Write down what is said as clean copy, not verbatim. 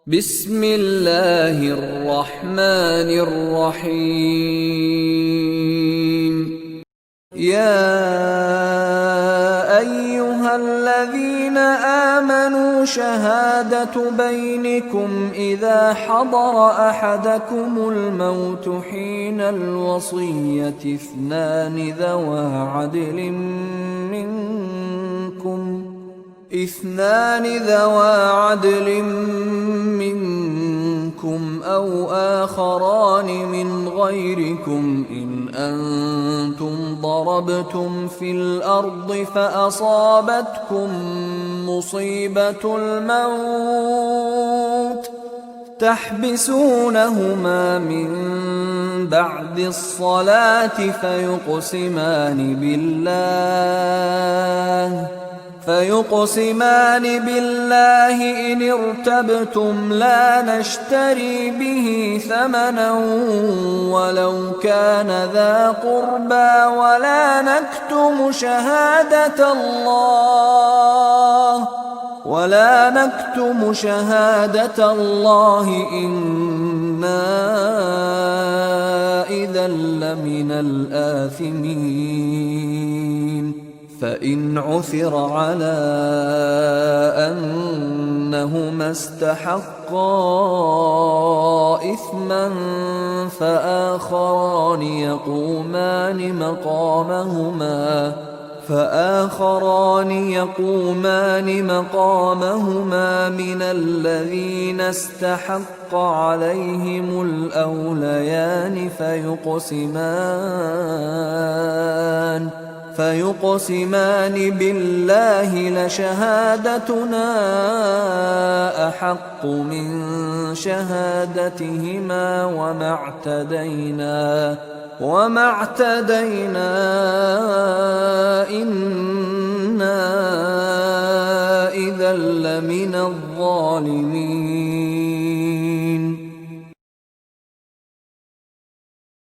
بسم الله الرحمن الرحيم. يا أيها الذين آمنوا شهادة بينكم إذا حضر أحدكم الموت حين الوصية اثنان ذوى عدل منكم أو آخران من غيركم إن أنتم ضربتم في الأرض فأصابتكم مصيبة الموت تحبسونهما من بعد الصلاة فيقسمان بالله إن ارتبتم لا نشتري به ثمنا ولو كان ذا قربى ولا نكتم شهادة الله إنا إذا لمن الآثمين. فإن عثر على أنهما استحقا إثما فآخران يقومان مقامهما من الذين استحق عليهم الأوليان فيقسمان بالله لشهادتنا أحق من شهادتهما وما اعتدينا إنا إذا لمن الظالمين.